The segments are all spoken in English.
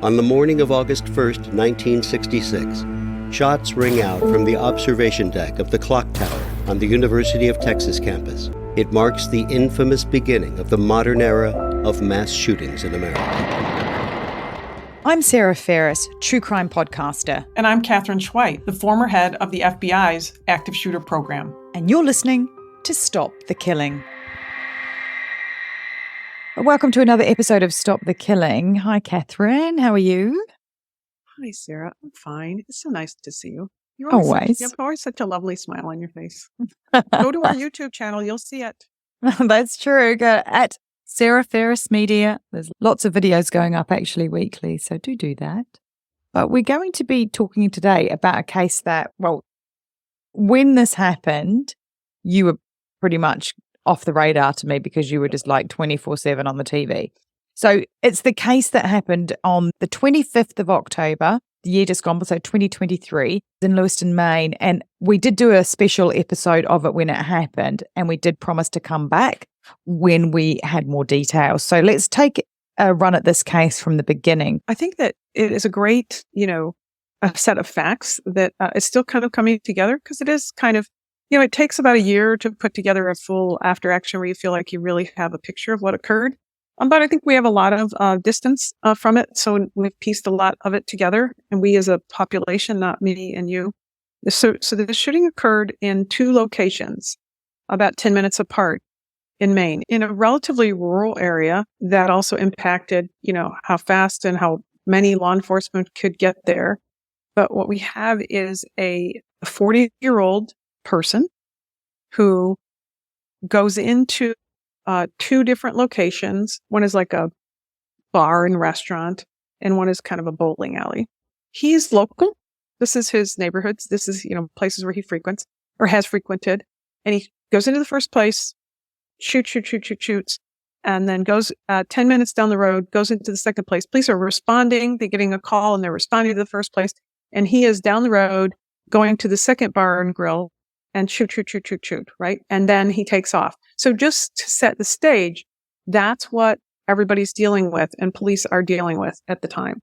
On the morning of August 1st, 1966, shots ring out from the observation deck of the clock tower on the University of Texas campus. It marks the infamous beginning of the modern era of mass shootings in America. I'm Sarah Ferris, true crime podcaster. And I'm Katherine Schweit, the former head of the FBI's active shooter program. And you're listening to Stop the Killing. Welcome to another episode of Stop the Killing. Hi, Katherine. How are you? Hi, Sarah. I'm fine. It's so nice to see you. You have always such a lovely smile on your face. Go to our YouTube channel. You'll see it. That's true. Go at Sarah Ferris Media. There's lots of videos going up actually weekly, so do that. But we're going to be talking today about a case that, well, when this happened, you were pretty much off the radar to me because you were just like 24/7 on the TV. So it's the case that happened on the 25th of October, the year just gone, so 2023, in Lewiston, Maine. And we did do a special episode of it when it happened, and we did promise to come back when we had more details. So let's take a run at this case from the beginning. I think that it is a great, a set of facts that is still kind of coming together because it is kind of, it takes about a year to put together a full after action where you feel like you really have a picture of what occurred. But I think we have a lot of distance from it. So we've pieced a lot of it together. And we as a population, not me and you. So the shooting occurred in two locations about 10 minutes apart in Maine, in a relatively rural area that also impacted, how fast and how many law enforcement could get there. But what we have is a 40-year-old person who goes into two different locations. One is like a bar and restaurant, and one is kind of a bowling alley. He's local. This is his neighborhoods. This is, places where he frequents or has frequented. And he goes into the first place, shoots, and then goes 10 minutes down the road, goes into the second place. Police are responding. They're getting a call, and they're responding to the first place. And he is down the road going to the second bar and grill and shoot, right? And then he takes off. So just to set the stage, that's what everybody's dealing with and police are dealing with at the time.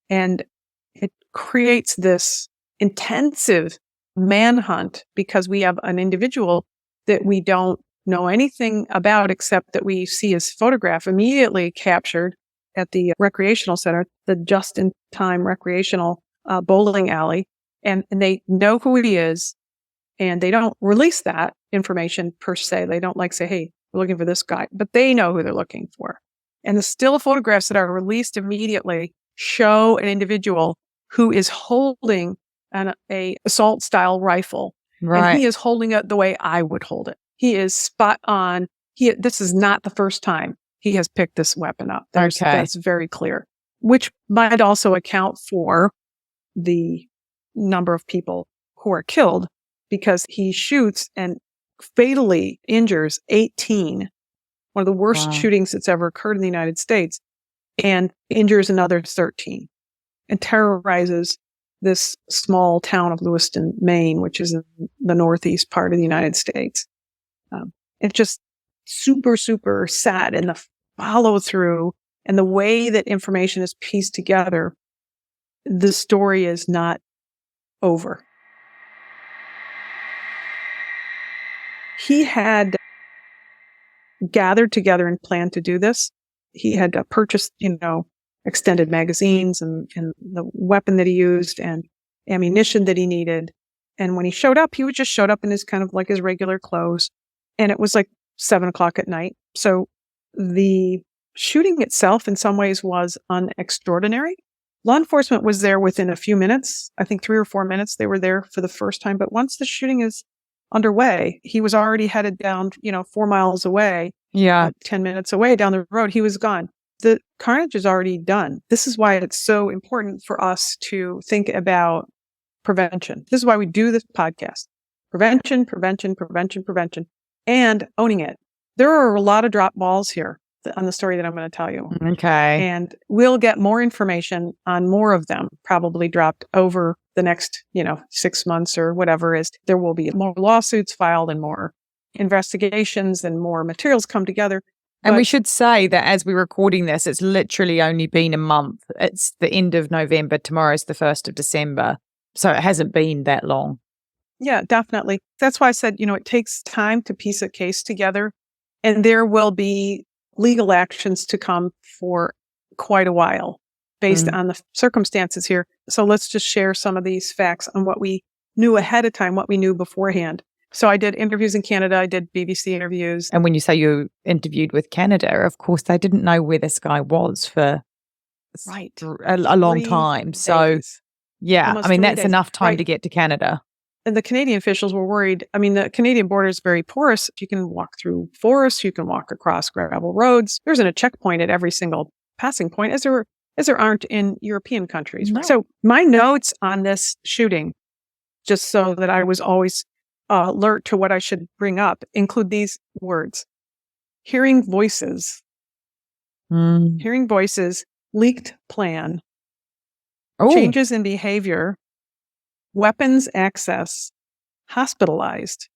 And it creates this intensive manhunt because we have an individual that we don't know anything about except that we see his photograph immediately captured at the recreational center, the just-in-time recreational bowling alley. And they know who he is. And they don't release that information per se. They don't say, hey, we're looking for this guy, but they know who they're looking for. And the still photographs that are released immediately show an individual who is holding a assault style rifle. Right. And he is holding it the way I would hold it. He is spot on. This is not the first time he has picked this weapon up. That's very clear, which might also account for the number of people who are killed, because he shoots and fatally injures 18, one of the worst shootings that's ever occurred in the United States, and injures another 13, and terrorizes this small town of Lewiston, Maine, which is in the northeast part of the United States. It's just super, super sad. And the follow through and the way that information is pieced together, the story is not over. He had gathered together and planned to do this. He had purchased, extended magazines and the weapon that he used and ammunition that he needed. And when he showed up, he just showed up in his kind of like his regular clothes. And it was like 7:00 at night. So the shooting itself in some ways was unextraordinary. Law enforcement was there within a few minutes. I think 3 or 4 minutes they were there for the first time. But once the shooting is underway, he was already headed down, 4 miles away. Yeah. 10 minutes away down the road, he was gone. The carnage is already done. This is why it's so important for us to think about prevention. This is why we do this podcast. Prevention, and owning it. There are a lot of drop balls here on the story that I'm going to tell you. Okay. And we'll get more information on more of them probably dropped over the next, 6 months or whatever is. There will be more lawsuits filed and more investigations and more materials come together. And we should say that as we're recording this, it's literally only been a month. It's the end of November. Tomorrow's the 1st of December. So it hasn't been that long. Yeah, definitely. That's why I said, it takes time to piece a case together, and there will be legal actions to come for quite a while based on the circumstances here. So let's just share some of these facts on what we knew ahead of time, what we knew beforehand. So I did interviews in Canada. I did BBC interviews. And when you say you interviewed with Canada, of course, they didn't know where this guy was for a long time. So, yeah, Almost I mean, 3 that's days. enough time Right. to get to Canada. And the Canadian officials were worried. I mean, the Canadian border is very porous. You can walk through forests. You can walk across gravel roads. There isn't a checkpoint at every single passing point, as there aren't in European countries. No. So my notes on this shooting, just so that I was always alert to what I should bring up, include these words: hearing voices, leaked plan, Oh, changes in behavior, weapons access, hospitalized,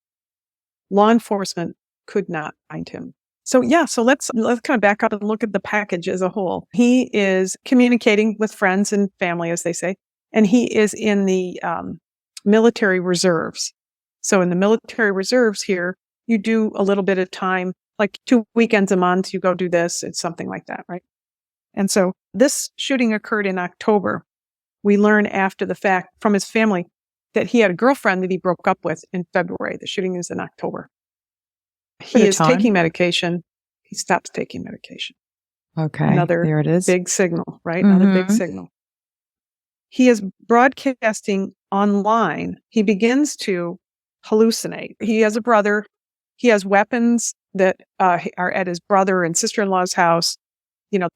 law enforcement could not find him. So let's kind of back up and look at the package as a whole. He is communicating with friends and family, as they say, and he is in the military reserves. So in the military reserves here, you do a little bit of time, like 2 weekends a month, you go do this. It's something like that, right? And so this shooting occurred in October. We learn after the fact from his family that he had a girlfriend that he broke up with in February. The shooting is in October. He is taking medication. He stops taking medication. okay. Another there it is. big signal, right? Another big signal. He is broadcasting online. He begins to hallucinate. He has a brother. He has weapons that are at his brother and sister-in-law's house.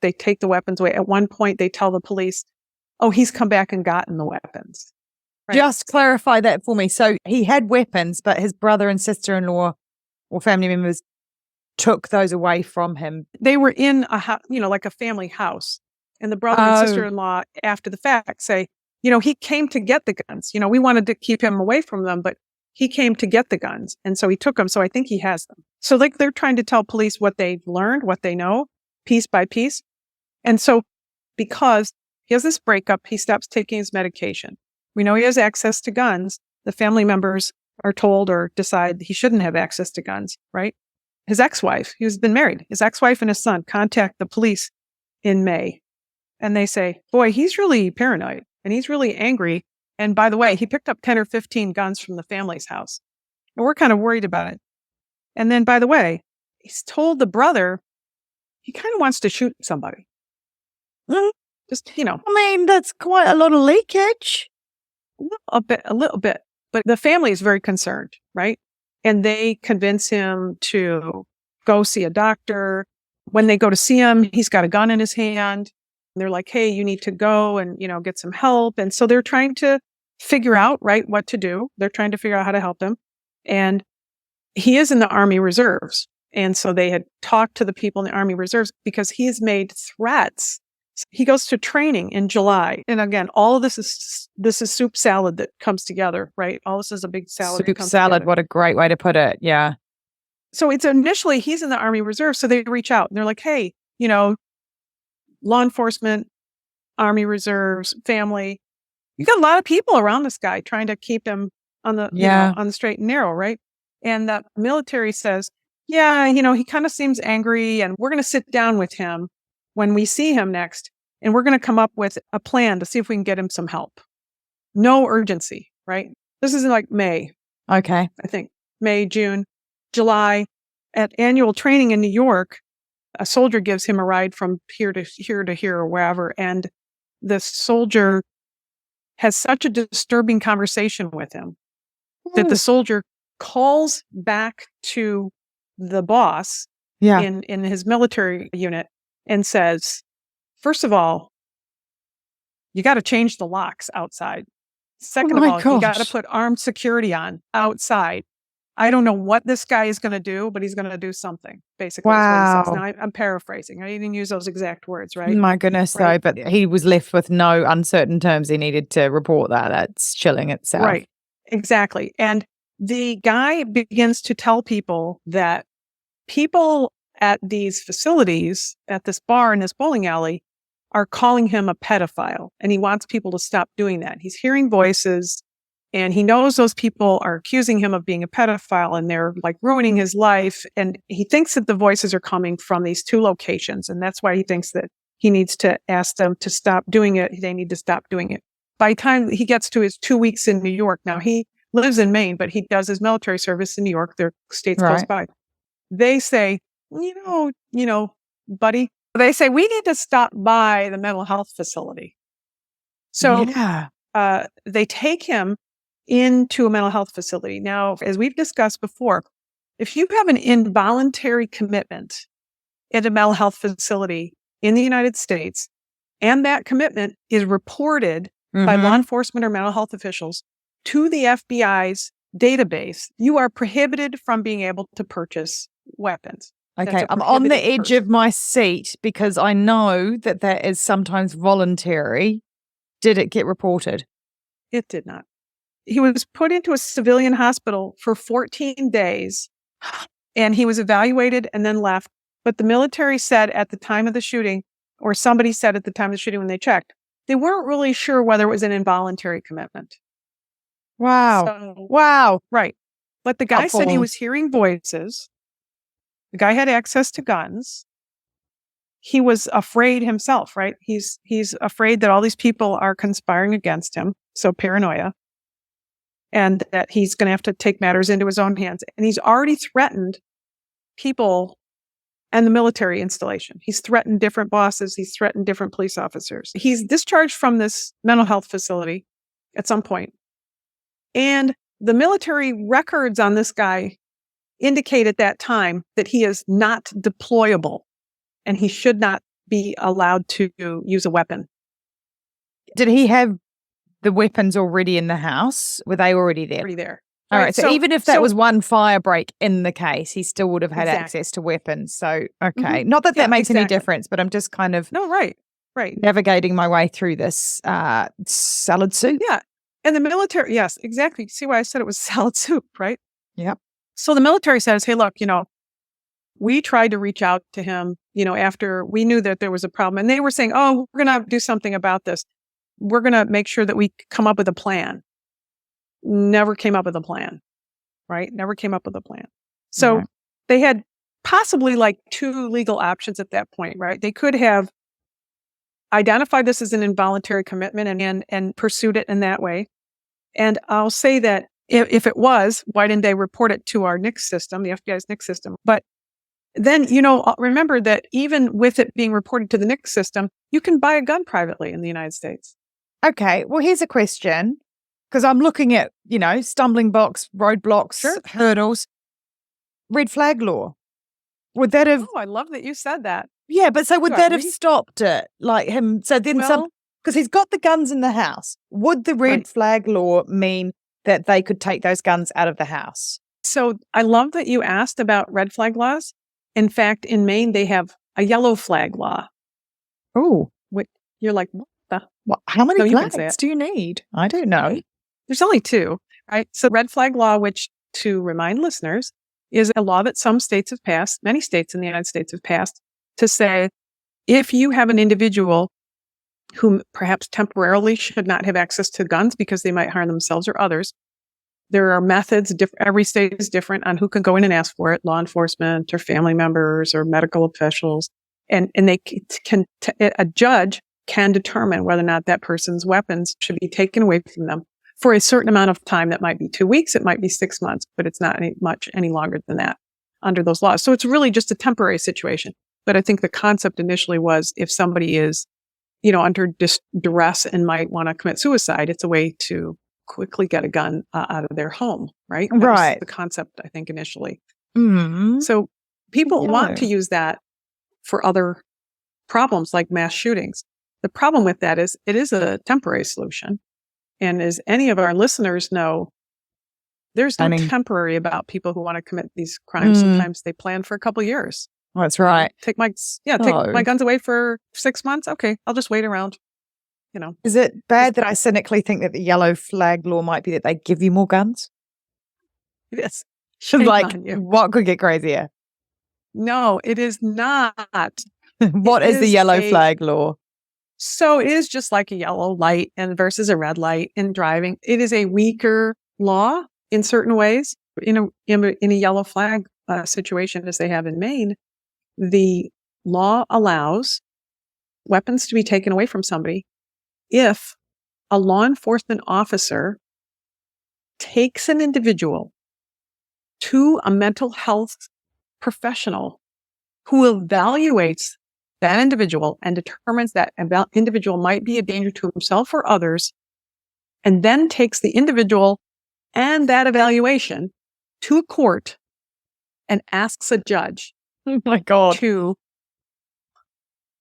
They take the weapons away. At one point, they tell the police, "Oh, he's come back and gotten the weapons." Right? Just clarify that for me. So he had weapons, but his brother and sister-in-law or family members took those away from him. They were in a house, like a family house. And the brother and sister-in-law, after the fact, say, he came to get the guns. We wanted to keep him away from them, but he came to get the guns. And so he took them. So I think he has them. So they're trying to tell police what they've learned, what they know, piece by piece. And so because he has this breakup, he stops taking his medication. We know he has access to guns. The family members are told or decide he shouldn't have access to guns, right? His ex-wife, he's been married, his ex-wife and his son contact the police in May. And they say, boy, he's really paranoid and he's really angry. And by the way, he picked up 10 or 15 guns from the family's house. And we're kind of worried about it. And then, by the way, he's told the brother he kind of wants to shoot somebody. Just, I mean, that's quite a lot of leakage. A little bit. But the family is very concerned, right? And they convince him to go see a doctor. When they go to see him, he's got a gun in his hand. And they're like, hey, you need to go and, get some help. And so they're trying to figure out, right, what to do. They're trying to figure out how to help him. And he is in the Army Reserves. And so they had talked to the people in the Army Reserves because he has made threats. He goes to training in July. And again, all of this is soup salad that comes together, right? All this is a big salad. Soup salad, together. what a great way to put it. Yeah. So it's initially he's in the Army Reserve. So they reach out and they're like, hey, law enforcement, Army Reserves, family. You got a lot of people around this guy trying to keep him on the on the straight and narrow, right? And the military says, yeah, he kind of seems angry, and we're going to sit down with him when we see him next, and we're going to come up with a plan to see if we can get him some help. No urgency, right? This is in like May. Okay. I think May, June, July. At annual training in New York, a soldier gives him a ride from here to here to here or wherever, and the soldier has such a disturbing conversation with him that the soldier calls back to the boss in his military unit and says, first of all, you got to change the locks outside. Second of all, you got to put armed security on outside. I don't know what this guy is going to do, but he's going to do something, basically. Wow. Is what he says. Now, I'm paraphrasing. I didn't use those exact words, right? My goodness, right? But he was left with no uncertain terms. He needed to report that. That's chilling itself. Right. Exactly. And the guy begins to tell people that people at these facilities, at this bar and this bowling alley, are calling him a pedophile. And he wants people to stop doing that. He's hearing voices and he knows those people are accusing him of being a pedophile and they're like ruining his life. And he thinks that the voices are coming from these two locations. And that's why he thinks that he needs to ask them to stop doing it. They need to stop doing it. By the time he gets to his 2 weeks in New York, now he lives in Maine, but he does his military service in New York. They're states close by. They say, you know, buddy, they say, we need to stop by the mental health facility. So they take him into a mental health facility. Now, as we've discussed before, if you have an involuntary commitment at a mental health facility in the United States, and that commitment is reported by law enforcement or mental health officials to the FBI's database, you are prohibited from being able to purchase weapons. Okay, I'm on the edge of my seat because I know that that is sometimes voluntary. Did it get reported? It did not. He was put into a civilian hospital for 14 days and he was evaluated and then left. But the military said at the time of the shooting, or somebody said at the time of the shooting when they checked, they weren't really sure whether it was an involuntary commitment. Wow. Wow. Right. But the guy said he was hearing voices. The guy had access to guns. He was afraid himself, right? He's afraid that all these people are conspiring against him. So paranoia. And that he's going to have to take matters into his own hands. And he's already threatened people and the military installation. He's threatened different bosses. He's threatened different police officers. He's discharged from this mental health facility at some point. And the military records on this guy indicate at that time that he is not deployable and he should not be allowed to use a weapon. Did he have the weapons already in the house? Were they already there? Already there. All right. So even if that was one fire break in the case, he still would have had access to weapons. So, okay. Not that that makes any difference, but I'm just kind of right. navigating my way through this salad soup. Yeah. And the military, yes, exactly. See why I said it was salad soup, right? Yep. So the military says, hey, look, we tried to reach out to him, after we knew that there was a problem. And they were saying, oh, we're going to do something about this. We're going to make sure that we come up with a plan. Never came up with a plan, right? Never came up with a plan. So they had possibly like two legal options at that point, right? They could have identified this as an involuntary commitment and pursued it in that way. And I'll say that if it was, why didn't they report it to our NICS system, the FBI's NICS system? But then, remember that even with it being reported to the NICS system, you can buy a gun privately in the United States. Okay. Well, here's a question. Because I'm looking at, stumbling blocks, roadblocks, hurdles, red flag law. Would that have... Oh, I love that you said that. Yeah, but so would that have stopped it? Like him... So then because he's got the guns in the house. Would the red flag law mean that they could take those guns out of the house? So I love that you asked about red flag laws. In fact, in Maine, they have a yellow flag law. Oh. You're like, what the... How many flags do you need? I don't know. There's only two, right? So red flag law, which to remind listeners, is a law that some states have passed, many states in the United States have passed, to say if you have an individual who perhaps temporarily should not have access to guns because they might harm themselves or others, there are methods, every state is different on who can go in and ask for it, law enforcement or family members or medical officials. And they can, a judge can determine whether or not that person's weapons should be taken away from them for a certain amount of time. That might be 2 weeks, it might be 6 months, but it's not any longer than that under those laws. So it's really just a temporary situation. But I think the concept initially was if somebody is, under duress and might want to commit suicide, it's a way to quickly get a gun out of their home, right? That was the concept, I think, initially. Mm-hmm. So people want to use that for other problems like mass shootings. The problem with that is it is a temporary solution. And as any of our listeners know, there's no temporary about people who want to commit these crimes. Sometimes they plan for a couple of years. That's right. Take my guns away for 6 months. Okay, I'll just wait around. Is it bad that I cynically think that the yellow flag law might be that they give you more guns? Yes. What could get crazier? No, it is not. What is the yellow flag law? So it is just like a yellow light and versus a red light in driving. It is a weaker law in certain ways. In a yellow flag situation, as they have in Maine, the law allows weapons to be taken away from somebody if a law enforcement officer takes an individual to a mental health professional who evaluates that individual and determines that individual might be a danger to himself or others, and then takes the individual and that evaluation to a court and asks a judge Oh my God. to...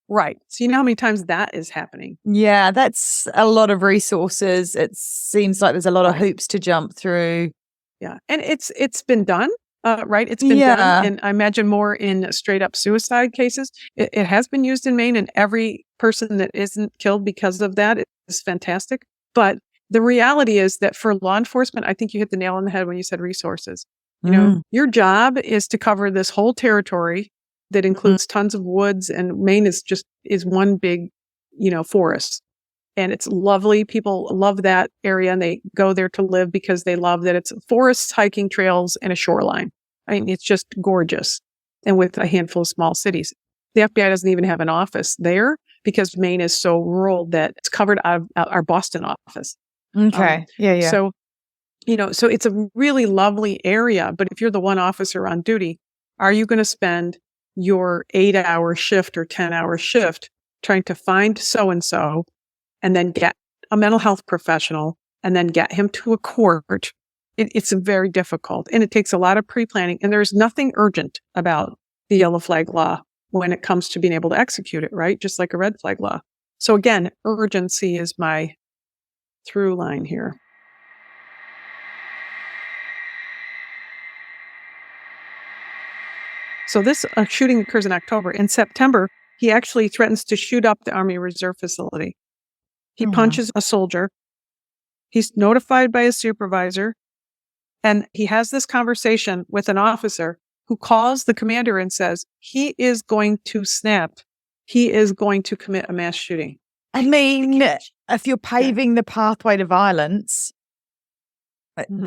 Right. So you know how many times that is happening? Yeah, that's a lot of resources. It seems like there's a lot of hoops to jump through. Yeah. And it's been done, right? It's been done. And I imagine more in straight up suicide cases. It has been used in Maine, and every person that isn't killed because of that is fantastic. But the reality is that for law enforcement, I think you hit the nail on the head when you said resources. You know, your job is to cover this whole territory that includes tons of woods, and Maine is one big, forest. And it's lovely. People love that area, and they go there to live because they love that it's forests, hiking trails, and a shoreline. I mean, it's just gorgeous. And with a handful of small cities. The FBI doesn't even have an office there because Maine is so rural that it's covered out of our Boston office. Okay. Yeah. So, so it's a really lovely area. But if you're the one officer on duty, are you going to spend your 8-hour shift or 10-hour shift trying to find so-and-so and then get a mental health professional and then get him to a court? It's very difficult, and it takes a lot of pre-planning, and there's nothing urgent about the yellow flag law when it comes to being able to execute it, right? Just like a red flag law. So again, urgency is my through line here. So this shooting occurs in October. In September, he actually threatens to shoot up the Army Reserve facility. He punches a soldier. He's notified by his supervisor. And he has this conversation with an officer who calls the commander and says, he is going to snap. He is going to commit a mass shooting. I mean, if you're paving the pathway to violence,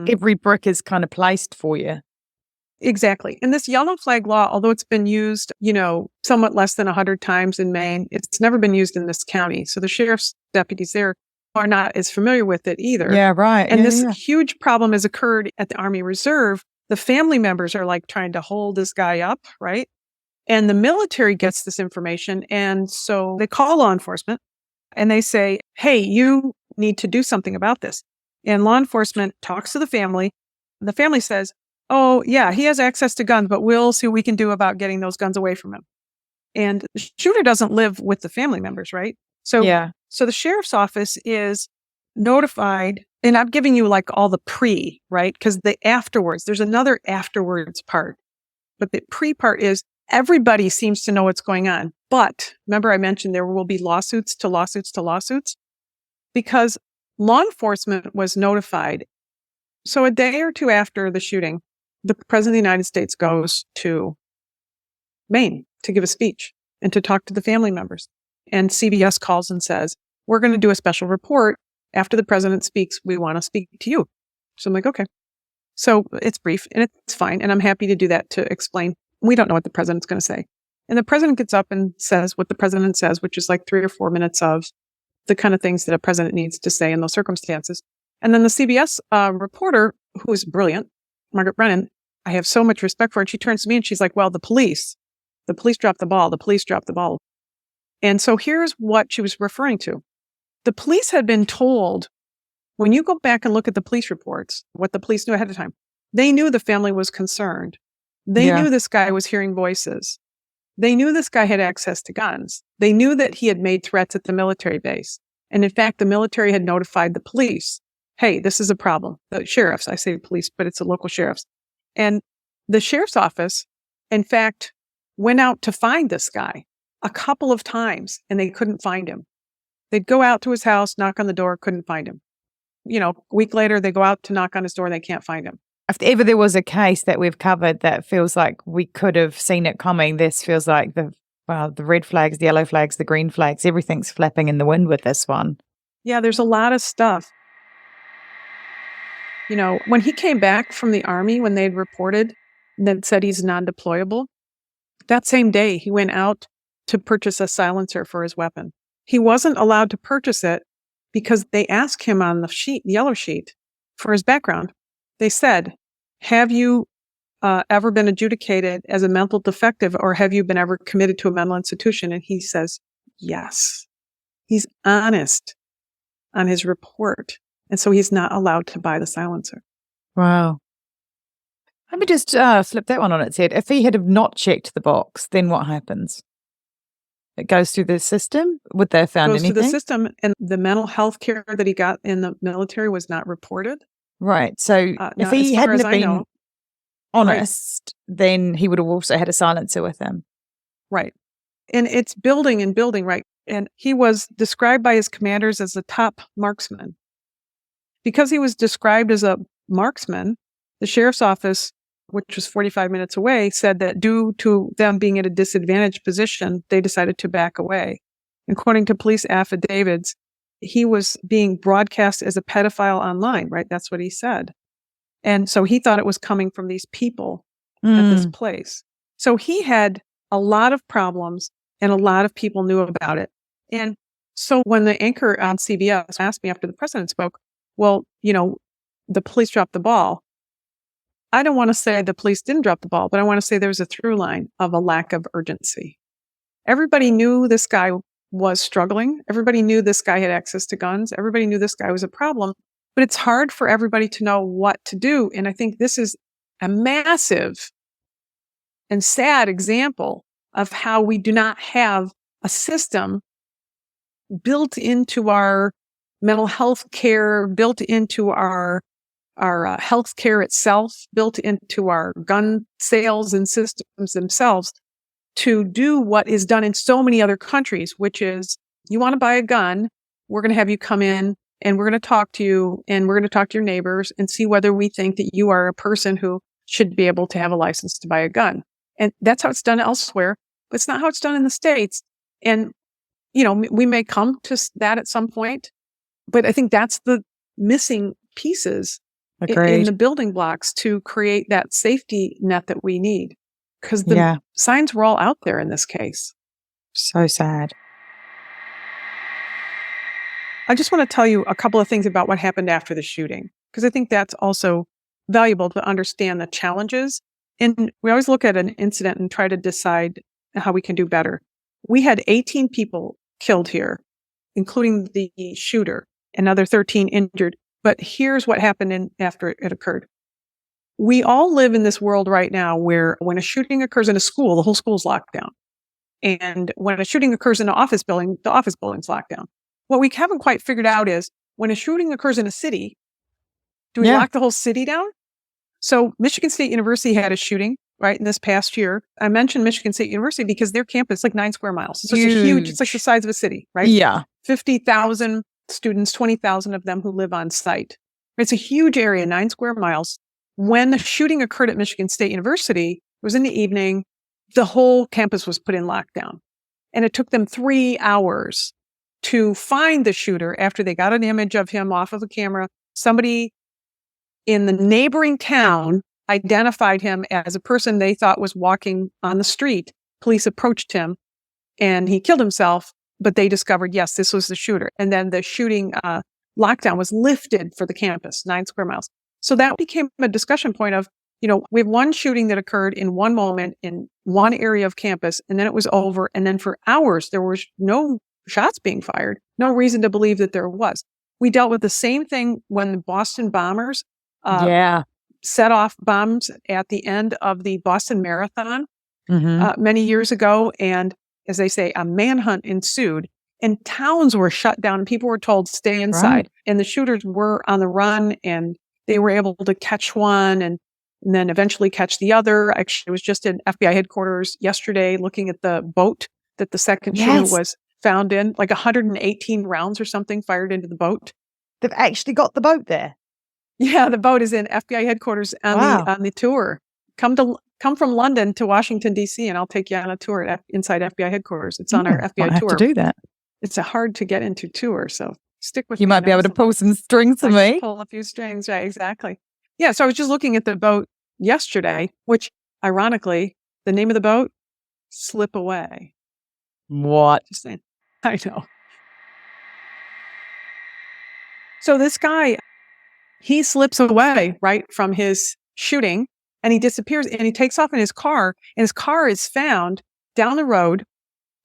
every brick is kind of placed for you. Exactly. And this yellow flag law, although it's been used, somewhat less than 100 times in Maine, it's never been used in this county. So the sheriff's deputies there are not as familiar with it either. Yeah, right. And this huge problem has occurred at the Army Reserve. The family members are like trying to hold this guy up, right? And the military gets this information. And so they call law enforcement and they say, hey, you need to do something about this. And law enforcement talks to the family. The family says, oh, yeah, he has access to guns, but we'll see what we can do about getting those guns away from him. And the shooter doesn't live with the family members, right? So the sheriff's office is notified, and I'm giving you like all the pre, right? Because the afterwards, there's another afterwards part. But the pre part is everybody seems to know what's going on. But remember I mentioned there will be lawsuits to lawsuits to lawsuits because law enforcement was notified. So a day or two after the shooting, the President of the United States goes to Maine to give a speech and to talk to the family members. And CBS calls and says, we're going to do a special report. After the president speaks, we want to speak to you. So I'm like, okay. So it's brief and it's fine. And I'm happy to do that to explain. We don't know what the president's going to say. And the president gets up and says what the president says, which is like 3 or 4 minutes of the kind of things that a president needs to say in those circumstances. And then the CBS reporter, who is brilliant, Margaret Brennan, I have so much respect for her. And she turns to me and she's like, well, the police dropped the ball. The police dropped the ball. And so here's what she was referring to. The police had been told, when you go back and look at the police reports, what the police knew ahead of time, they knew the family was concerned. They knew this guy was hearing voices. They knew this guy had access to guns. They knew that he had made threats at the military base. And in fact, the military had notified the police, hey, this is a problem. The sheriffs, I say police, but it's the local sheriffs. And the sheriff's office, in fact, went out to find this guy a couple of times and they couldn't find him. They'd go out to his house, knock on the door, couldn't find him. A week later, they go out to knock on his door and they can't find him. if ever there was a case that we've covered that feels like we could have seen it coming, this feels like the red flags, the yellow flags, the green flags, everything's flapping in the wind with this one. Yeah, there's a lot of stuff. When he came back from the Army, when they'd reported and then said he's non-deployable, that same day he went out to purchase a silencer for his weapon. He wasn't allowed to purchase it because they asked him on the sheet, the yellow sheet, for his background. They said, have you ever been adjudicated as a mental defective, or have you been ever committed to a mental institution? And he says, yes. He's honest on his report. And so he's not allowed to buy the silencer. Wow. Let me just flip that one on its head. If he had not checked the box, then what happens? It goes through the system? Would they have found anything? Goes through the system, and the mental health care that he got in the military was not reported. Right. So if he hadn't have been honest, then he would have also had a silencer with him. Right. And it's building and building, right? And he was described by his commanders as a top marksman. Because he was described as a marksman, the sheriff's office, which was 45 minutes away, said that due to them being at a disadvantaged position, they decided to back away. According to police affidavits, he was being broadcast as a pedophile online, right? That's what he said. And so he thought it was coming from these people at this place. So he had a lot of problems, and a lot of people knew about it. And so when the anchor on CBS asked me after the president spoke, well, the police dropped the ball. I don't want to say the police didn't drop the ball, but I want to say there's a through line of a lack of urgency. Everybody knew this guy was struggling. Everybody knew this guy had access to guns. Everybody knew this guy was a problem, but it's hard for everybody to know what to do. And I think this is a massive and sad example of how we do not have a system built into our mental health care, built into our health care itself, built into our gun sales and systems themselves to do what is done in so many other countries, which is you want to buy a gun, we're going to have you come in and we're going to talk to you and we're going to talk to your neighbors and see whether we think that you are a person who should be able to have a license to buy a gun. And that's how it's done elsewhere, but it's not how it's done in the States. And, we may come to that at some point, but I think that's the missing pieces in the building blocks to create that safety net that we need. Because the signs were all out there in this case. So sad. I just want to tell you a couple of things about what happened after the shooting, because I think that's also valuable to understand the challenges. And we always look at an incident and try to decide how we can do better. We had 18 people killed here, including the shooter, another 13 injured. But here's what happened after it occurred. We all live in this world right now where when a shooting occurs in a school, the whole school's locked down. And when a shooting occurs in an office building, the office building's locked down. What we haven't quite figured out is when a shooting occurs in a city, do we lock the whole city down? So Michigan State University had a shooting, right, in this past year. I mentioned Michigan State University because their campus is like 9 square miles. So it's huge. It's like the size of a city, right? Yeah. 50,000 students, 20,000 of them who live on site. It's a huge area, 9 square miles. When the shooting occurred at Michigan State University, it was in the evening, the whole campus was put in lockdown. And it took them 3 hours to find the shooter after they got an image of him off of the camera. Somebody in the neighboring town identified him as a person they thought was walking on the street. Police approached him and he killed himself, but they discovered, yes, this was the shooter. And then the shooting lockdown was lifted for the campus, 9 square miles. So that became a discussion point of, we have one shooting that occurred in one moment in one area of campus, and then it was over. And then for hours, there was no shots being fired, no reason to believe that there was. We dealt with the same thing when the Boston bombers set off bombs at the end of the Boston Marathon many years ago. And as they say, a manhunt ensued and towns were shut down and people were told stay inside. Right. And the shooters were on the run and they were able to catch one and then eventually catch the other. Actually, I was just in FBI headquarters yesterday looking at the boat that the second shooter was found in, like 118 rounds or something fired into the boat. They've actually got the boat there. Yeah, the boat is in FBI headquarters on the tour. Come from London to Washington, D.C., and I'll take you on a tour inside FBI headquarters. It's on our FBI I tour. have to do that. It's a hard to get into tour, so stick with you me. You might be able to pull some strings for me. Pull a few strings, right? Exactly. Yeah, so I was just looking at the boat yesterday, which, ironically, the name of the boat, Slip Away. What? Just saying. I know. So this guy, he slips away, right, from his shooting, and he disappears, and he takes off in his car, and his car is found down the road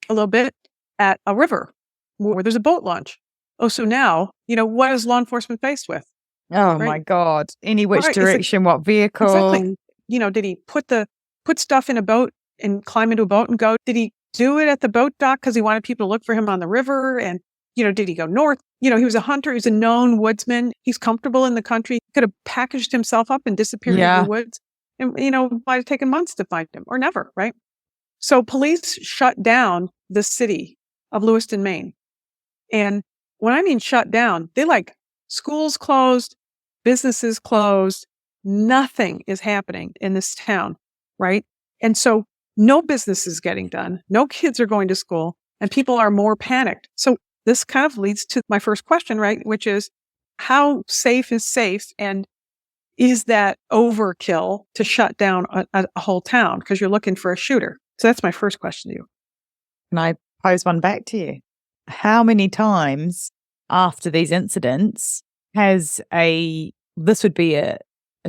a little bit at a river where there's a boat launch. Oh, so now, what is law enforcement faced with? Oh, right? My God. Any which direction, what vehicle? Exactly. Did he put stuff in a boat and climb into a boat and go? Did he do it at the boat dock because he wanted people to look for him on the river? And, did he go north? He was a hunter. He's a known woodsman. He's comfortable in the country. He could have packaged himself up and disappeared in the woods. And, might have taken months to find him or never, right? So police shut down the city of Lewiston, Maine. And when I mean shut down, they schools closed, businesses closed, nothing is happening in this town, right? And so no business is getting done, no kids are going to school, and people are more panicked. So this kind of leads to my first question, right? Which is, how safe is safe? And is that overkill to shut down a whole town because you're looking for a shooter? So that's my first question to you. Can I pose one back to you? How many times after these incidents has this would be a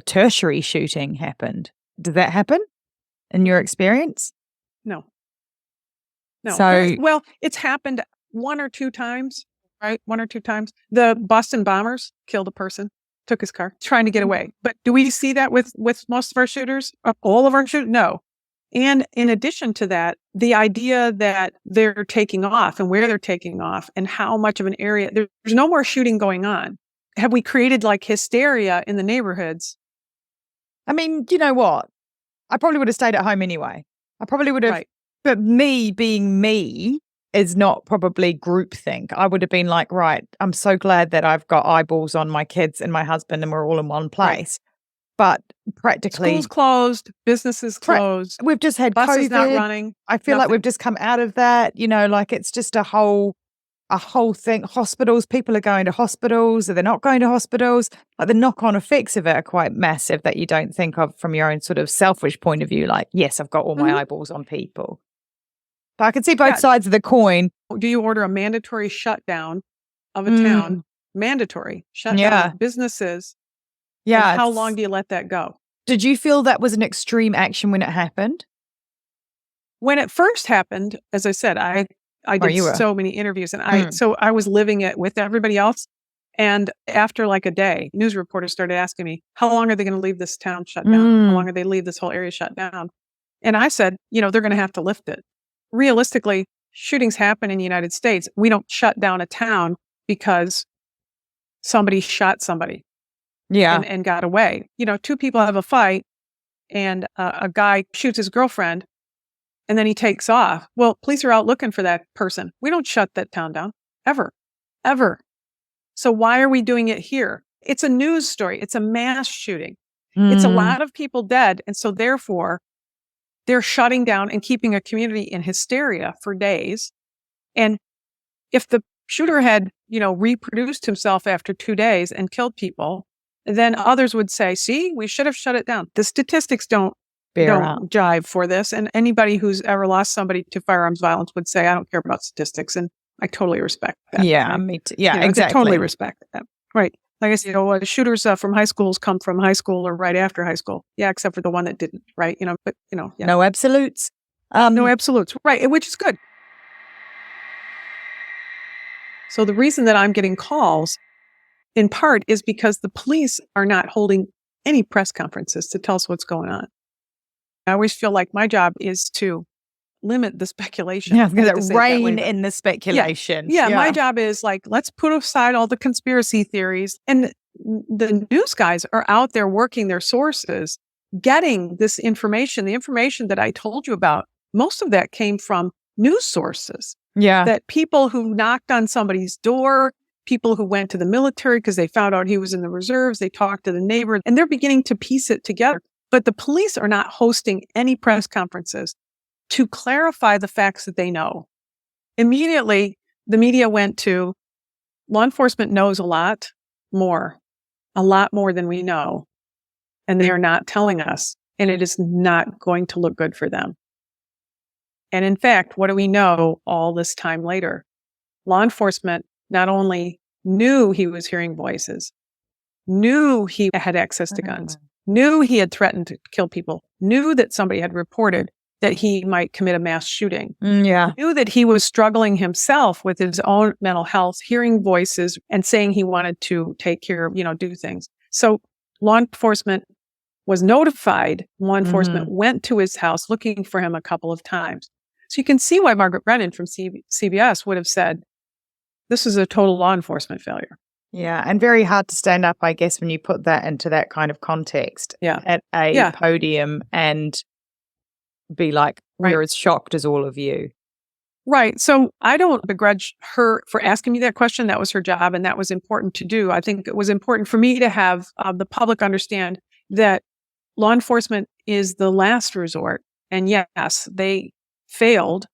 tertiary shooting happened? Did that happen in your experience? No. So, well, it's happened one or two times, right? One or two times. The Boston bombers killed a person, took his car, trying to get away. But do we see that with most of our shooters? All of our shooters? No. And in addition to that, the idea that they're taking off and where they're taking off and how much of an area, there's no more shooting going on. Have we created hysteria in the neighborhoods? I mean, you know what? I probably would have stayed at home anyway. I probably would have, right. But me being me is not probably groupthink. I would have been like, right, I'm so glad that I've got eyeballs on my kids and my husband and we're all in one place. Right. But practically, schools closed, businesses closed. We've just had buses COVID. Not running. I feel like we've just come out of that. It's just a whole thing. Hospitals, people are going to hospitals, or they're not going to hospitals. The knock-on effects of it are quite massive that you don't think of from your own sort of selfish point of view. Yes, I've got all my eyeballs on people. But I can see both sides of the coin. Do you order a mandatory shutdown of a town? Mandatory shutdown of businesses. Yeah. And how long do you let that go? Did you feel that was an extreme action when it happened? When it first happened, as I said, I did so many interviews, and I was living it with everybody else. And after a day, news reporters started asking me, how long are they going to leave this town shut down? How long are they leave this whole area shut down? And I said, they're going to have to lift it. Realistically, shootings happen in the United States. We don't shut down a town because somebody shot somebody. Yeah. And got away. Two people have a fight and a guy shoots his girlfriend and then he takes off. Well, police are out looking for that person. We don't shut that town down. Ever. So why are we doing it here? It's a news story. It's a mass shooting. It's a lot of people dead. And so therefore, they're shutting down and keeping a community in hysteria for days. And if the shooter had, reproduced himself after 2 days and killed people, then others would say, see, we should have shut it down. The statistics don't jive for this. And anybody who's ever lost somebody to firearms violence would say, I don't care about statistics. And I totally respect that. Yeah, right? me too. Yeah, exactly. I totally respect that. Right. Like I said, shooters from high schools come from high school or right after high school. Yeah, except for the one that didn't, right? Yeah. No absolutes. No absolutes. Right, which is good. So the reason that I'm getting calls in part is because the police are not holding any press conferences to tell us what's going on. I always feel like my job is to limit the speculation. Yeah, because rein in the speculation. Yeah, my job is let's put aside all the conspiracy theories. And the news guys are out there working their sources, getting this information, the information that I told you about. Most of that came from news sources. Yeah. That people who knocked on somebody's door, people who went to the military because they found out he was in the reserves. They talked to the neighbor, and they're beginning to piece it together. But the police are not hosting any press conferences to clarify the facts that they know. Immediately, the media went to law enforcement knows a lot more than we know, and they are not telling us, and it is not going to look good for them. And in fact, what do we know all this time later? Law enforcement not only knew he was hearing voices, knew he had access to guns, knew he had threatened to kill people, knew that somebody had reported that he might commit a mass shooting, knew that he was struggling himself with his own mental health, hearing voices and saying he wanted to take care of, do things. So law enforcement was notified. Law enforcement went to his house looking for him a couple of times. So you can see why Margaret Brennan from CBS would have said, this is a total law enforcement failure. Yeah, and very hard to stand up, I guess, when you put that into that kind of context at a podium and be like, we're as shocked as all of you. Right. So I don't begrudge her for asking me that question. That was her job, and that was important to do. I think it was important for me to have the public understand that law enforcement is the last resort. And yes, they failed.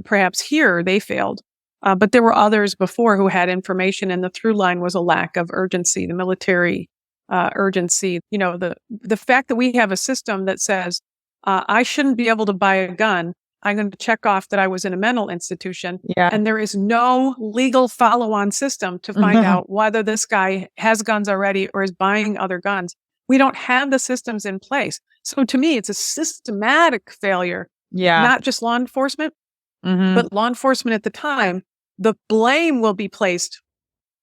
Perhaps here they failed. But there were others before who had information, and the through line was a lack of urgency, the military urgency. The fact that we have a system that says, I shouldn't be able to buy a gun. I'm going to check off that I was in a mental institution. Yeah. And there is no legal follow-on system to find out whether this guy has guns already or is buying other guns. We don't have the systems in place. So to me, it's a systematic failure. Yeah. Not just law enforcement, but law enforcement at the time. The blame will be placed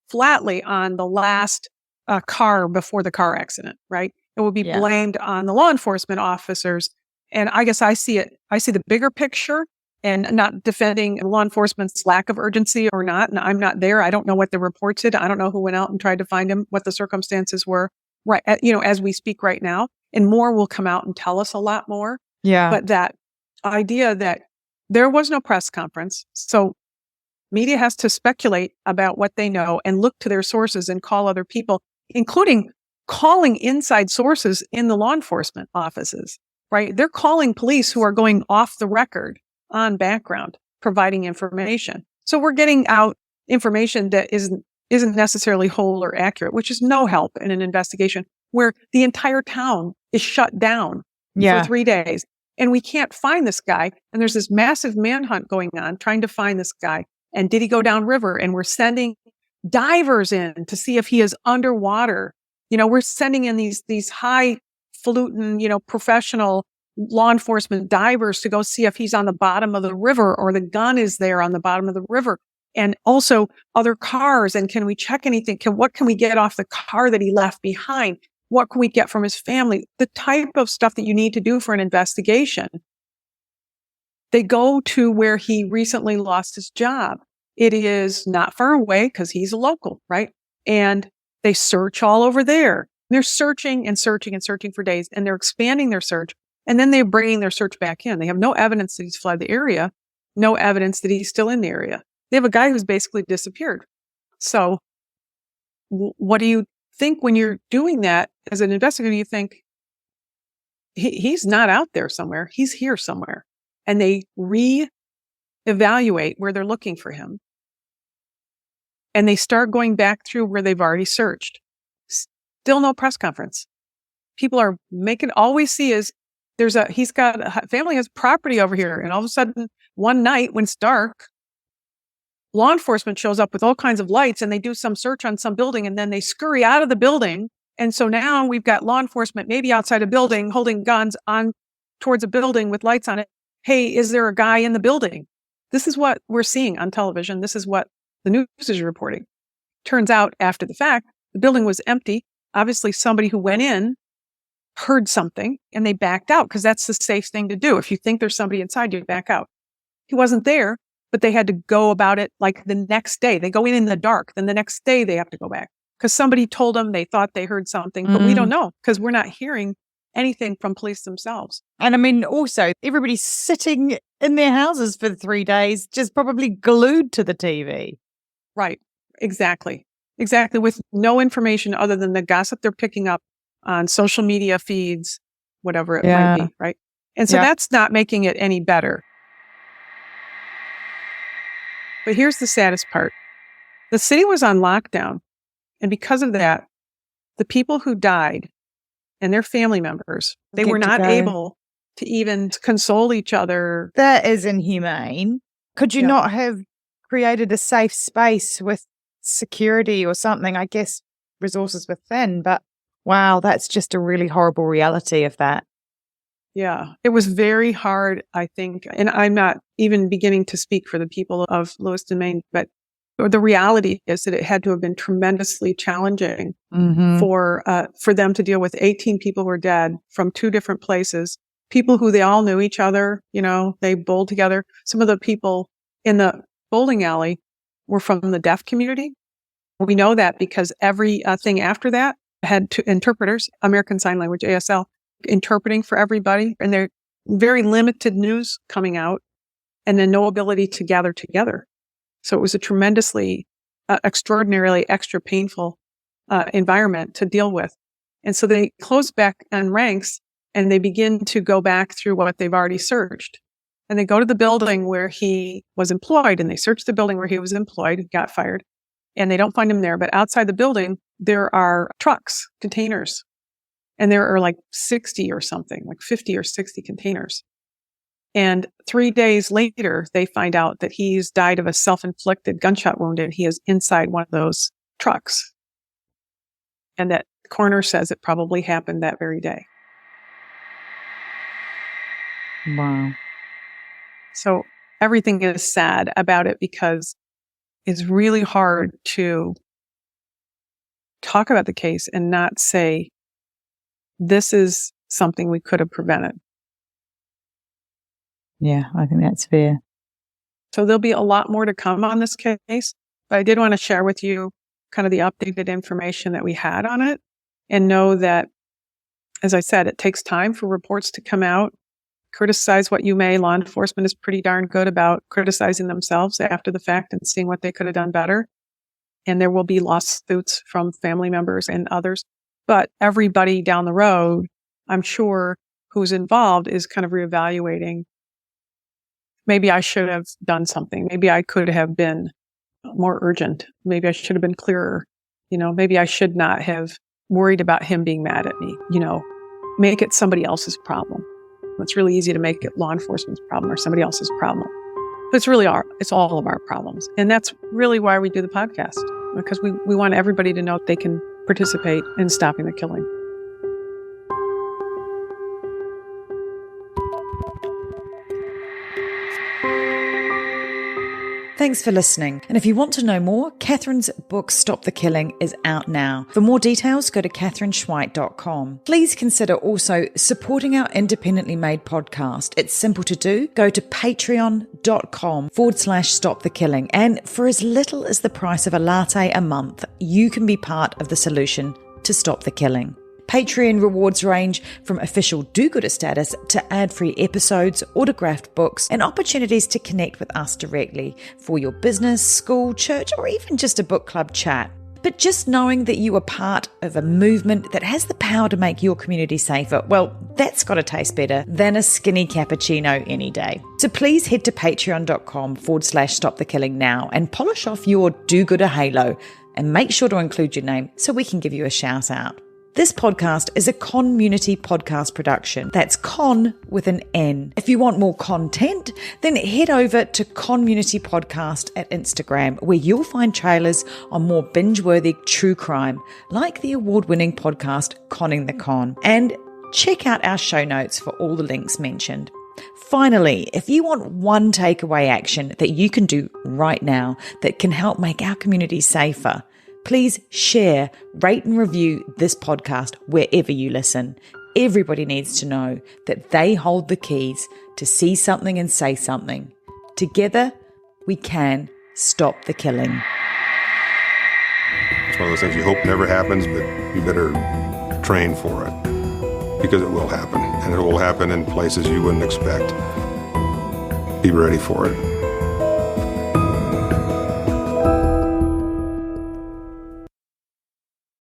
flatly on the last car before the car accident, right? It will be blamed on the law enforcement officers. And I guess I see the bigger picture, and not defending law enforcement's lack of urgency or not. And I'm not there. I don't know what the report said. I don't know who went out and tried to find him, what the circumstances were, right? As we speak right now, and more will come out and tell us a lot more. Yeah. But that idea that there was no press conference. So media has to speculate about what they know and look to their sources and call other people, including calling inside sources in the law enforcement offices, right? They're calling police who are going off the record on background, providing information. So we're getting out information that isn't necessarily whole or accurate, which is no help in an investigation where the entire town is shut down for 3 days. And we can't find this guy. And there's this massive manhunt going on trying to find this guy. And did he go downriver? And we're sending divers in to see if he is underwater. We're sending in these highfalutin, professional law enforcement divers to go see if he's on the bottom of the river or the gun is there on the bottom of the river. And also other cars. And can we check anything? What can we get off the car that he left behind? What can we get from his family? The type of stuff that you need to do for an investigation. They go to where he recently lost his job. It is not far away because he's a local, right? And they search all over there. They're searching and searching and searching for days, and they're expanding their search. And then they're bringing their search back in. They have no evidence that he's fled the area, no evidence that he's still in the area. They have a guy who's basically disappeared. So what do you think when you're doing that as an investigator? You think he's not out there somewhere. He's here somewhere. And they re-evaluate where they're looking for him. And they start going back through where they've already searched. Still no press conference. People are all we see is he's got a family has property over here. And all of a sudden, one night when it's dark, law enforcement shows up with all kinds of lights and they do some search on some building and then they scurry out of the building. And so now we've got law enforcement maybe outside a building holding guns on towards a building with lights on it. Hey, is there a guy in the building? This is what we're seeing on television. This is what the news is reporting. Turns out after the fact, the building was empty. Obviously, somebody who went in heard something and they backed out because that's the safe thing to do. If you think there's somebody inside, you back out. He wasn't there, but they had to go about it like the next day. They go in the dark. Then the next day they have to go back because somebody told them they thought they heard something, but we don't know because we're not hearing anything from police themselves. And I mean, also, everybody's sitting in their houses for 3 days, just probably glued to the TV. Right. Exactly. With no information other than the gossip they're picking up on social media feeds, whatever it might be, right? And so that's not making it any better. But here's the saddest part. The city was on lockdown. And because of that, the people who died and their family members, they were not able to even console each other. That is inhumane. Could you not have created a safe space with security or something? I guess resources were thin, but wow, that's just a really horrible reality of that. Yeah, it was very hard, I think. And I'm not even beginning to speak for the people of Lewiston, Maine, but the reality is that it had to have been tremendously challenging for them to deal with 18 people who were dead from 2 different places, people who they all knew each other, they bowled together. Some of the people in the bowling alley were from the deaf community. We know that because every thing after that had 2 interpreters, American Sign Language, ASL, interpreting for everybody, and there very limited news coming out, and then no ability to gather together. So it was a tremendously, extraordinarily extra painful environment to deal with. And so they close back on ranks and they begin to go back through what they've already searched. And they go to the building where he was employed, and they search the building where he was employed, got fired, and they don't find him there. But outside the building, there are trucks, containers. And there are like 60 or something, like 50 or 60 containers. And 3 days later, they find out that he's died of a self-inflicted gunshot wound, and he is inside one of those trucks. And that coroner says it probably happened that very day. Wow. So everything is sad about it because it's really hard to talk about the case and not say, this is something we could have prevented. Yeah, I think that's fair. So there'll be a lot more to come on this case, but I did want to share with you kind of the updated information that we had on it, and know that, as I said, it takes time for reports to come out. Criticize what you may. Law enforcement is pretty darn good about criticizing themselves after the fact and seeing what they could have done better. And there will be lawsuits from family members and others. But everybody down the road, I'm sure, who's involved is kind of reevaluating. Maybe I should have done something. Maybe I could have been more urgent. Maybe I should have been clearer. Maybe I should not have worried about him being mad at me. Make it somebody else's problem. It's really easy to make it law enforcement's problem or somebody else's problem. But it's all of our problems. And that's really why we do the podcast, because we want everybody to know they can participate in stopping the killing. Thanks for listening. And if you want to know more, Katherine's book, Stop the Killing, is out now. For more details, go to katherineschweit.com. Please consider also supporting our independently made podcast. It's simple to do. Go to patreon.com/Stop the Killing. And for as little as the price of a latte a month, you can be part of the solution to stop the killing. Patreon rewards range from official do-gooder status to ad-free episodes, autographed books, and opportunities to connect with us directly for your business, school, church, or even just a book club chat. But just knowing that you are part of a movement that has the power to make your community safer, well, that's got to taste better than a skinny cappuccino any day. So please head to patreon.com/Stop the Killing now and polish off your do-gooder halo, and make sure to include your name so we can give you a shout out. This podcast is a Community podcast production. That's Con with an N. If you want more content, then head over to Community Podcast at Instagram, where you'll find trailers on more binge-worthy true crime, like the award-winning podcast Conning the Con. And check out our show notes for all the links mentioned. Finally, if you want one takeaway action that you can do right now that can help make our community safer, please share, rate and review this podcast wherever you listen. Everybody needs to know that they hold the keys to see something and say something. Together, we can stop the killing. It's one of those things you hope never happens, but you better train for it, because it will happen, and it will happen in places you wouldn't expect. Be ready for it.